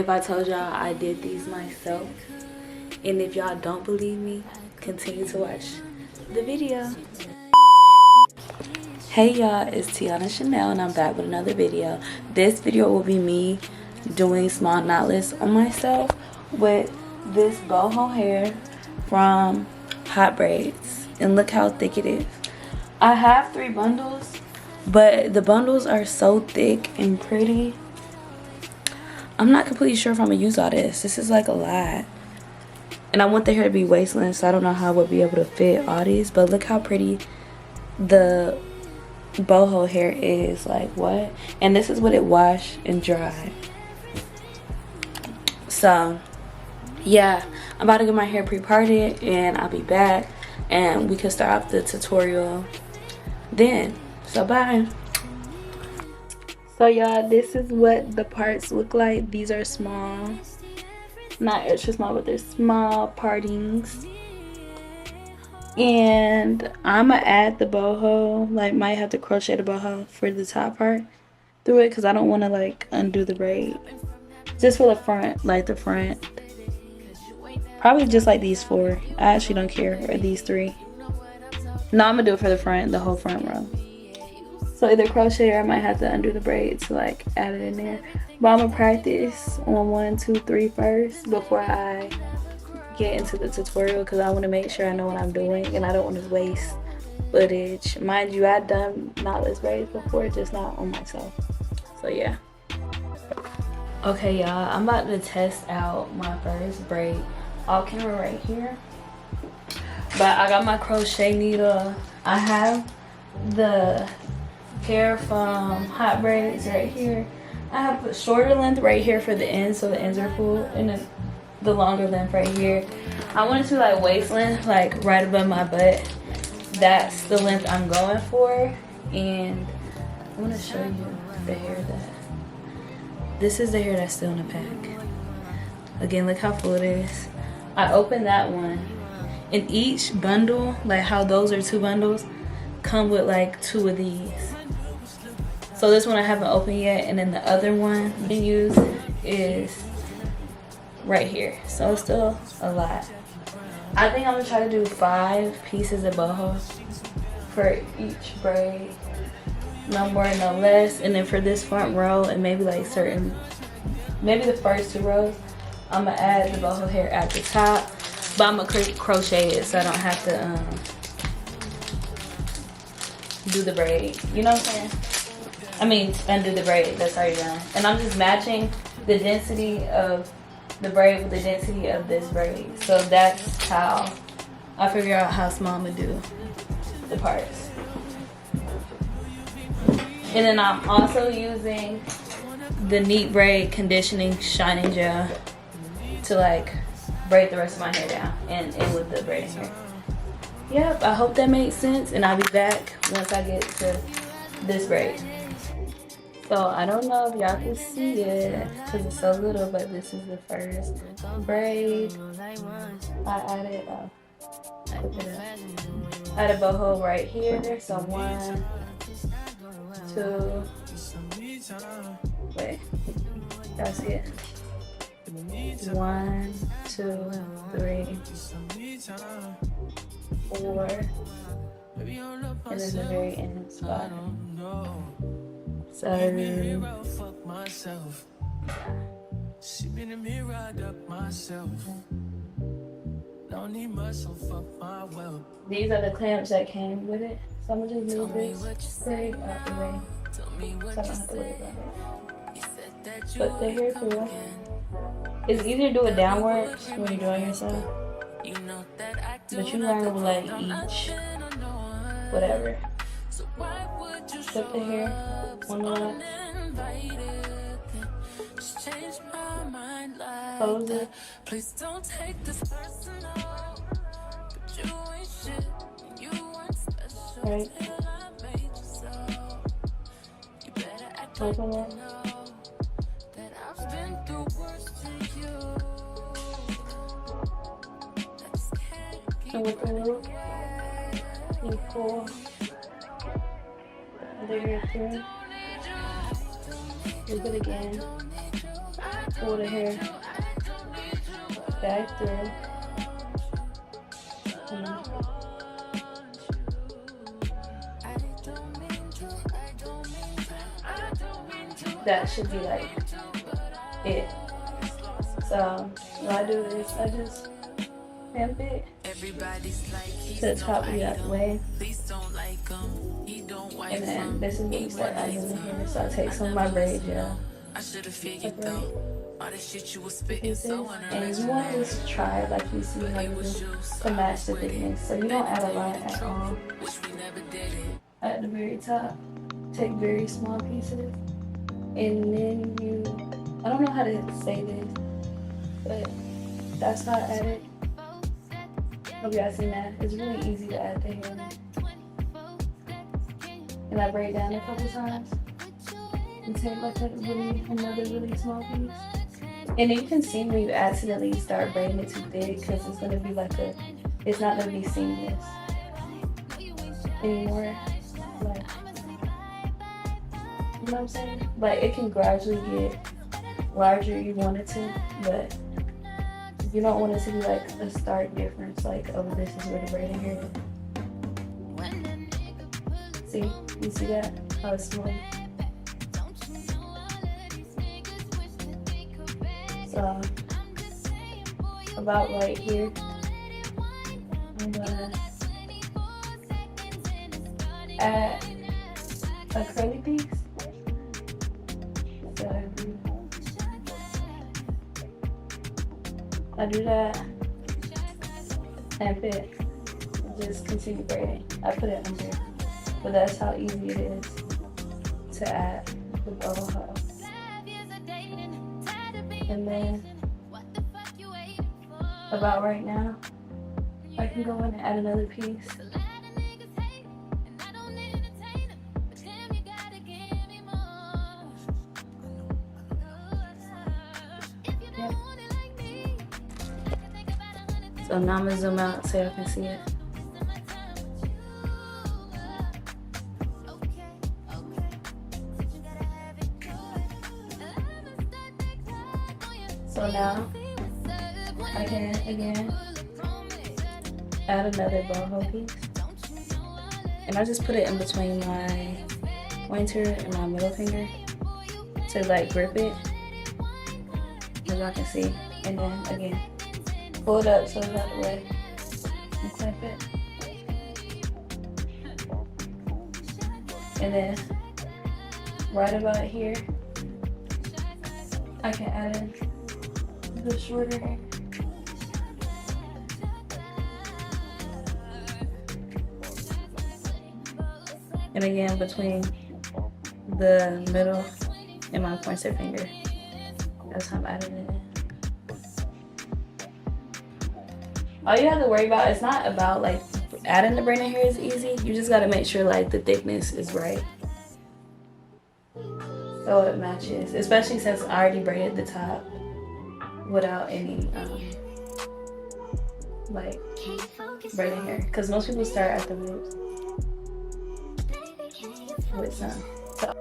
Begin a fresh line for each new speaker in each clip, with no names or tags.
if I told y'all I did these myself. And if y'all don't believe me, continue to watch the video. Hey y'all, it's Tiana Chanel and I'm back with another video. This video will be me doing small knotless on myself with this boho hair from HotBraids. And look how thick it is. I have 3 bundles, but the bundles are so thick and pretty. I'm not completely sure if I'm gonna use all this. This is like a lot. And I want the hair to be waistline, so I don't know how I would be able to fit all these. But look how pretty the boho hair is. Like, what? And this is what it washed and dried. So yeah, I'm about to get my hair pre-parted and I'll be back and we can start off the tutorial then. So bye. So y'all, this is what the parts look like. These are small, not extra small, but they're small partings. And I'm gonna add the boho, like might have to crochet the boho for the top part through it because I don't want to like undo the braid. Just for the front, like the front. Probably just like these 4. I actually don't care, or these 3. No, I'm gonna do it for the front, the whole front row. So either crochet or I might have to undo the braid to like add it in there. But I'm gonna practice on 1, 2, 3 first before I get into the tutorial because I want to make sure I know what I'm doing and I don't want to waste footage. Mind you, I've done knotless braids before, just not on myself. So yeah. Okay y'all, I'm about to test out my first braid off camera right here. But I got my crochet needle. I have the hair from HotBraids right here. I have a shorter length right here for the ends, so the ends are full, and then the longer length right here. I wanted to like waist length, like right above my butt. That's the length I'm going for. And I want to show you the hair that, this is the hair that's still in the pack. Again, look how full it is. I opened that one, and each bundle, like how those are 2 bundles, come with like 2 of these. So this one I haven't opened yet, and then the other one you can use is right here. So it's still a lot. I think I'm gonna try to do 5 pieces of boho for each braid. No more, no less. And then for this front row and maybe like maybe the first 2 rows, I'm gonna add the boho hair at the top. But I'm gonna crochet it so I don't have to do the braid. You know what I'm saying? I mean, undo the braid that's already done. And I'm just matching the density of the braid with the density of this braid. So that's how I figure out how small I'm gonna do the parts. And then I'm also using the Neat Braid Conditioning Shining Gel to like braid the rest of my hair down and with the braiding hair. Yep, I hope that makes sense, and I'll be back once I get to this braid. So I don't know if y'all can see it because it's so little, but this is the first braid. I added I added boho right here. So 1, 2, wait, y'all see it? 1, 2, 3, 4, and then the very end spot. So these are the clamps that came with it. So I'm gonna just move this braid out the way so I don't have to worry about it. But the hair tool, it's easier to do it downwards when you're doing yourself, but you learn to like each whatever. Put the hair on the left, close it, right, open it, and with the loop, you pull the hair through, loop it again, pull the hair back through. That should be like it. So what I do is I just clamp it to the top of the way. And then this is when we start adding the hair. So I take some of my braid gel. And you want to just try, like you see how you do, to match the thickness. So you don't add a lot at all. At the very top, take very small pieces. And then you, I don't know how to say this, but that's how I add it. Hope you guys seen that. It's really easy to add the hair. And I braid down a couple times. And take like another really small piece. And you can see when you accidentally start braiding it too thick, because it's gonna be like it's not gonna be seamless anymore. Like, you know what I'm saying? Like, it can gradually get larger if you want it to, but you don't want it to be like a stark difference, like, oh, this is where the braiding hair is. See? You see that? How it's smooth? So, about right here, I'm gonna add a curly piece. So, I do that, and just continue braiding. I put it under, but that's how easy it is to add the boho. And then, about right now, I can go in and add another piece. Yeah. So now I'm gonna zoom out so y'all can see it. So now I can again add another boho piece, and I just put it in between my pointer and my middle finger to like grip it, as y'all can see. And then again, pull it up so it's out of the way and clamp it. And then right about here, I can add in the shorter hair. And again, between the middle and my pointer finger, that's how I'm adding it in. All you have to worry about, it's not about like adding the braiding hair is easy. You just gotta make sure like the thickness is right, so it matches, especially since I already braided the top without any like braiding hair, because most people start at the roots with some. So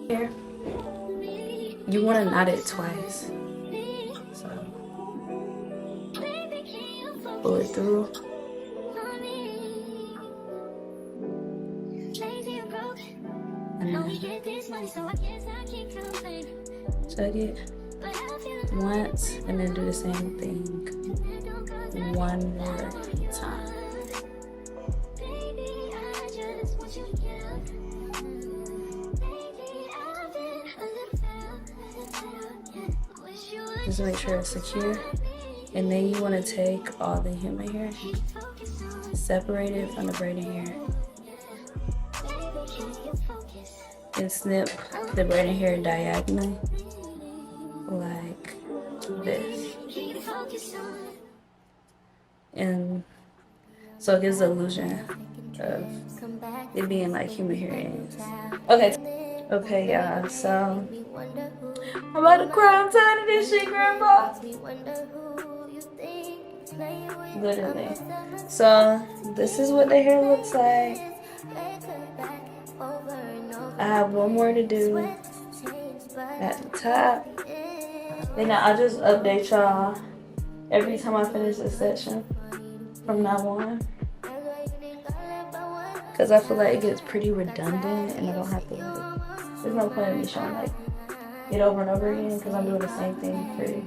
here, you want to knot it twice. So pull it through. And then tug it once, and then do the same thing one more time. Just make sure it's secure. And then you want to take all the human hair, separate it from the braiding hair and snip the braiding hair diagonally like this, and so it gives the illusion of it being like human hair ends. Okay, y'all, so I'm about to cry. I'm tired of this shit, grandpa. Literally. So this is what the hair looks like. I have one more to do at the top. Then I'll just update y'all every time I finish this section from now on. Because I feel like it gets pretty redundant and I don't have to like, there's no point in me showing like it over and over again because I'm doing the same thing for you.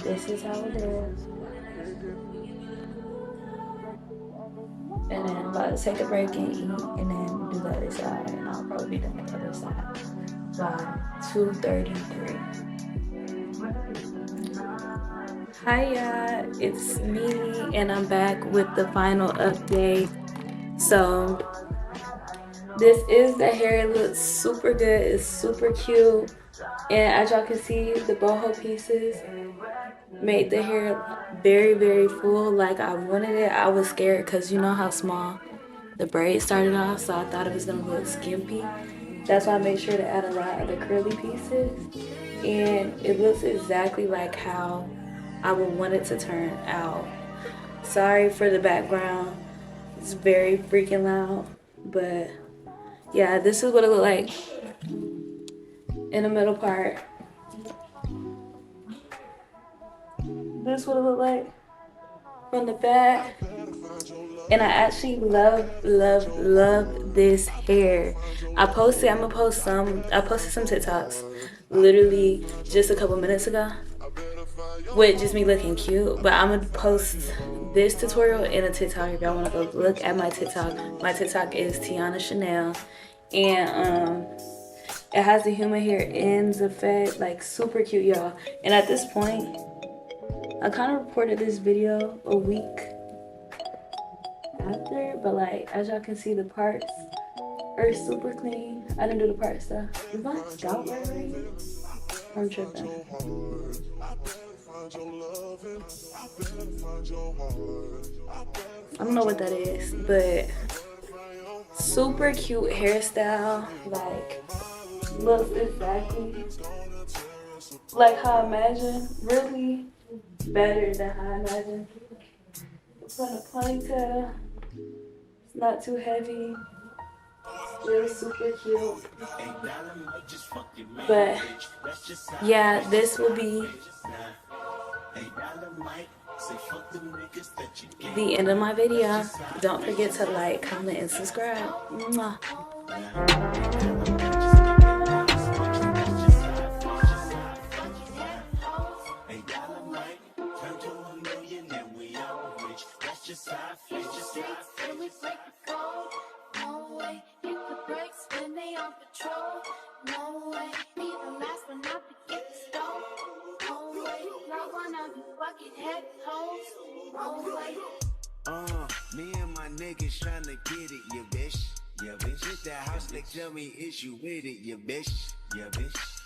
This is how it is. And then I'm about to take a break and eat and then do the other side. And I'll probably be done the other side by 2:33. Hi y'all, it's me and I'm back with the final update. So this is the hair. It looks super good. It's super cute. And as y'all can see, the boho pieces made the hair very, very full like I wanted it. I was scared because you know how small the braid started off, so I thought it was gonna look skimpy. That's why I made sure to add a lot of the curly pieces, and it looks exactly like how I would want it to turn out. Sorry for the background, it's very freaking loud, but yeah, this is what it looked like in the middle part. This is what it looked like from the back. And I actually love this hair. I posted some TikToks literally just a couple minutes ago with just me looking cute. But I'm gonna post this tutorial in a TikTok if y'all wanna go look at my TikTok. My TikTok is Tiana Chanel. And it has the human hair ends effect, like super cute, y'all. And at this point, I kind of reported this video a week after, but like as y'all can see, the parts are super clean. I didn't do the parts though. Is my scalp right? I'm tripping. I don't know what that is, but super cute hairstyle. Like looks exactly like how I imagined. Really better than how I imagined. It's on a ponytail. It's not too heavy. Still super cute. But yeah, this will be the end of my video. Don't forget to like, comment, and subscribe. Mwah.
Me and my niggas tryna get it, you bitch. Yeah, bitch. Hit that house, like, tell me, is you with it, you bitch? Yeah, bitch.